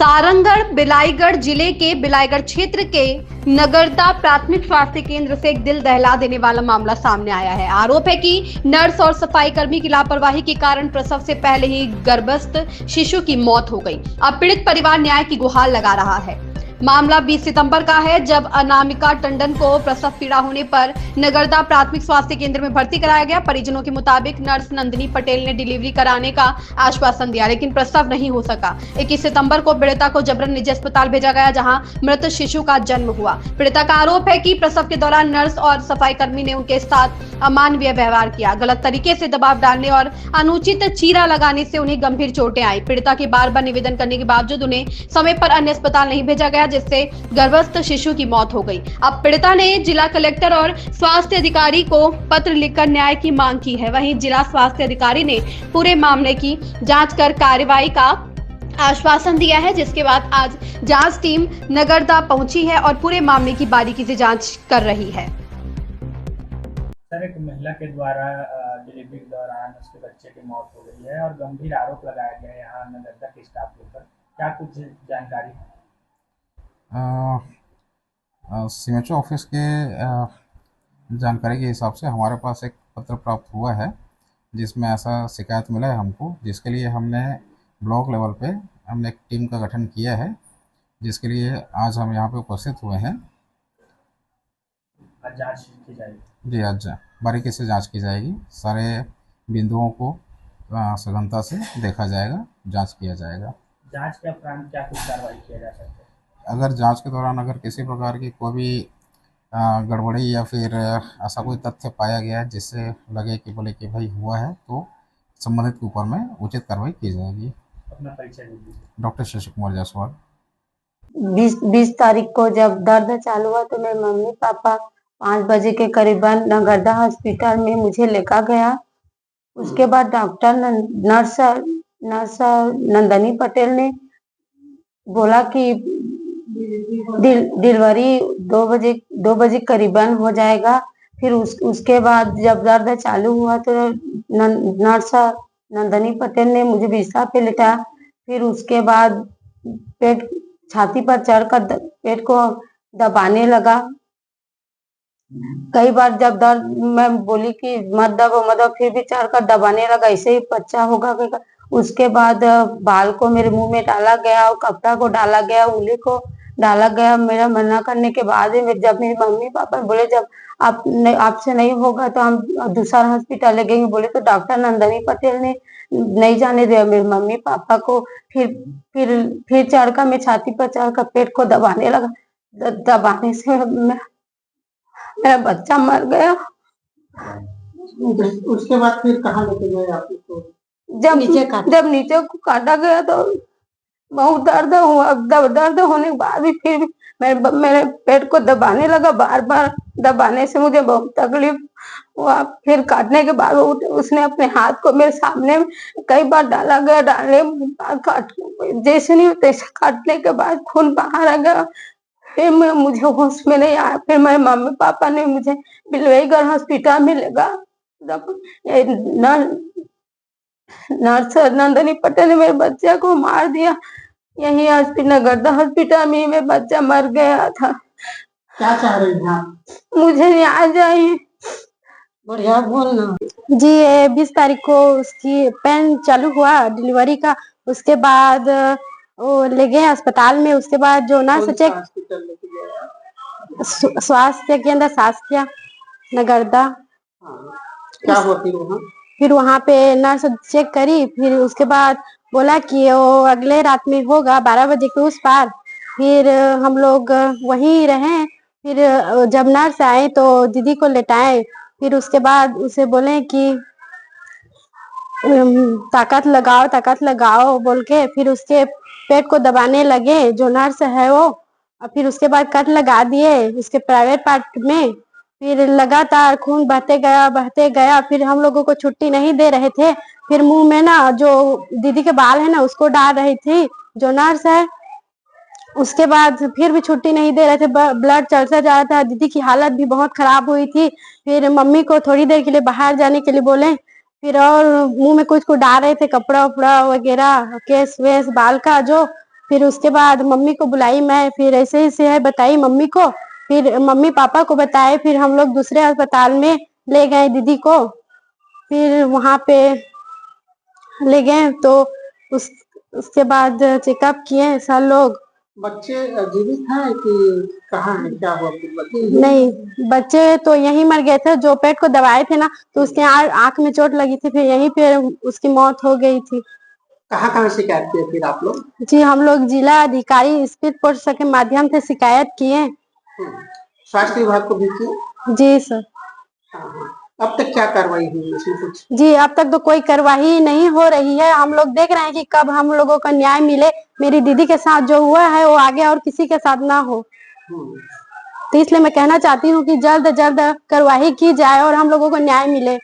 सारंगढ़ बिलाईगढ़ जिले के बिलाईगढ़ क्षेत्र के नगरदा प्राथमिक स्वास्थ्य केंद्र से एक दिल दहला देने वाला मामला सामने आया है। आरोप है कि नर्स और सफाई कर्मी की लापरवाही के कारण प्रसव से पहले ही गर्भस्थ शिशु की मौत हो गई। अब पीड़ित परिवार न्याय की गुहार लगा रहा है। मामला 20 सितंबर का है, जब अनामिका टंडन को प्रसव पीड़ा होने पर नगरदा प्राथमिक स्वास्थ्य केंद्र में भर्ती कराया गया। परिजनों के मुताबिक नर्स नंदिनी पटेल ने डिलीवरी कराने का आश्वासन दिया, लेकिन प्रसव नहीं हो सका। 21 सितंबर को पीड़िता को जबरन निजी अस्पताल भेजा गया, जहां मृत शिशु का जन्म हुआ। पीड़िता का आरोप है कि प्रसव के दौरान नर्स और सफाई कर्मी ने उनके साथ अमानवीय व्यवहार किया, गलत तरीके से दबाव डालने और अनुचित चीरा लगाने से उन्हें गंभीर चोटें आई। पीड़िता के बार बार निवेदन करने के बावजूद उन्हें समय पर अन्य अस्पताल नहीं भेजा गया, जिससे गर्भस्थ शिशु की मौत हो गई। अब पीड़िता ने जिला कलेक्टर और स्वास्थ्य अधिकारी को पत्र लिखकर न्याय की मांग की है। वहीं जिला स्वास्थ्य अधिकारी ने पूरे मामले की जांच कर कार्रवाई का आश्वासन दिया है, जिसके बाद आज जांच टीम नगरदा पहुंची है और पूरे मामले की बारीकी से जांच कर रही है। सर, एक महिला के द्वारा डिलीवरी के दौरान उसके बच्चे की मौत हो गई है और गंभीर आरोप लगाया गया है यहाँ नगरदा के स्टाफ के ऊपर। क्या कुछ जानकारी है? सीएमएचओ ऑफिस के जानकारी के हिसाब से हमारे पास एक पत्र प्राप्त हुआ है, जिसमें ऐसा शिकायत मिला है हमको, जिसके लिए हमने ब्लॉक लेवल पे हमने एक टीम का गठन किया है, जिसके लिए आज हम यहाँ पे उपस्थित हुए हैं। आज जांच की जाएगी? जी, आज बारीकी से जांच की जाएगी। सारे बिंदुओं को सघनता से देखा जाएगा, जांच किया जाएगा। जांच के उपरांत क्या कुछ कार्रवाई किया जा सकता है? अगर जांच के दौरान अगर किसी प्रकार की कोई भी गड़बड़ी या फिर ऐसा कोई तथ्य पाया गया जिससे लगे कि बोले कि भाई हुआ है, तो संबंधित के ऊपर में उचित कार्रवाई की जाएगी। अपना परिचय दीजिए। डॉक्टर शशि कुमार जायसवाल। 20 तारीख को जब दर्द चालू हुआ तो मेरे मम्मी पापा 5 बजे के करीबन नगरदा हॉस्पिटल में मुझे लेकर गया। उसके बाद डॉक्टर नर्स नंदिनी पटेल ने बोला कि डिलीवरी 2 बजे करीबन हो जाएगा। फिर उसके बाद जब दर्द चालू हुआ तो नर्स नंदिनी पटेल ने मुझे बिस्तर पे लेटा। फिर उसके बाद पेट छाती पर चढ़कर पेट को दबाने लगा। कई बार जब दर्द मैं बोली कि मत दबो, फिर भी चढ़कर दबाने लगा, ऐसे ही बच्चा होगा। उसके बाद बाल को मेरे मुंह में डाला गया और कपड़ा को डाला गया, उंगली को डाला गया। मेरा मना करने के बाद जब मेरे मम्मी पापा बोले जब आपसे नहीं होगा तो हम दूसरा हॉस्पिटल लगेंगे, बोले तो डॉक्टर नंदिनी पटेल ने नहीं जाने दिया मेरे मम्मी पापा को। फिर चढ़कर मैं छाती पर चढ़कर पेट को दबाने लगा। दबाने से मेरा बच्चा मर गया। उसके बाद फिर कहाँ लेके गए आप उसको? जब नीचे को काटा गया तो बहुत दर्द हुआ। दर्द होने के बाद भी फिर मेरे पेट को दबाने लगा। बार बार दबाने से मुझे बहुत तकलीफ हुआ। फिर काटने के बाद उसने अपने हाथ को मेरे सामने कई बार डाला गया। डालने के बाद जैसे नहीं तैसे काटने के बाद खून बाहर आ गया। फिर मुझे होश में नहीं आया। फिर मेरे मम्मी पापा ने मुझे बिलाईगढ़ हॉस्पिटल में लगा। नर्स नंदिनी पटेल ने मेरे बच्चे को मार दिया। यही नगरदा हॉस्पिटल में मेरा बच्चा मर गया था। क्या चाह रही हैं आप? मुझे न्याय चाहिए। बढ़िया बोलना। जी, 20 तारीख को उसकी पेन चालू हुआ डिलीवरी का। उसके बाद वो ले गए अस्पताल में। उसके बाद जो नर्स चेक स्वास्थ्य केंद्र शासकीय नगरदा, क्या होती वहाँ? फिर वहाँ पे नर्स चेक करी। फिर उसके बाद बोला कि वो अगले रात में होगा 12 बजे के उस पार। फिर हम लोग वहीं रहे। फिर जब नर्स आए तो दीदी को लेटाए। फिर उसके बाद उसे बोले कि ताकत लगाओ बोल के फिर उसके पेट को दबाने लगे जो नर्स है वो। और फिर उसके बाद कट लगा दिए उसके प्राइवेट पार्ट में। फिर लगातार खून बहते गया। फिर हम लोगों को छुट्टी नहीं दे रहे थे। फिर मुंह में ना जो दीदी के बाल है ना उसको डाल रही थी जो नर्स है। उसके बाद फिर भी छुट्टी नहीं दे रहे थे। ब्लड चलता जा रहा था। दीदी की हालत भी बहुत खराब हुई थी। फिर मम्मी को थोड़ी देर के लिए बाहर जाने के लिए बोले। फिर और मुंह में कुछ डाल रहे थे, कपड़ा उपड़ा वगैरह, केस वेस बाल का जो। फिर उसके बाद मम्मी को बुलाई मैं, फिर ऐसे ही से है बताई मम्मी को, फिर मम्मी पापा को बताए, फिर हम लोग दूसरे अस्पताल में ले गए दीदी को। फिर वहां पे ले गए तो उसके बाद चेकअप किए सर लोग। बच्चे जीवित हैं कि कहाँ है, क्या हुआ कुछ बताइए। नहीं, बच्चे तो यहीं मर गए थे, जो पेट को दबाए थे ना तो उसके आंख में चोट लगी थी, फिर यहीं पे उसकी मौत हो गई थी। कहाँ कहाँ शिकायत किए फिर आप लोग? जी, हम लोग जिला अधिकारी स्पीड पोस्ट के माध्यम से शिकायत किए। स्वास्थ्य विभाग को भी किए? जी सर। हाँ। अब तक क्या कार्रवाई हुई इसमें कुछ? जी, अब तक तो कोई कार्रवाई नहीं हो रही है। हम लोग देख रहे हैं कि कब हम लोगों का न्याय मिले। मेरी दीदी के साथ जो हुआ है वो आगे और किसी के साथ ना हो, तो इसलिए मैं कहना चाहती हूँ कि जल्द कार्रवाई की जाए और हम लोगों को न्याय मिले।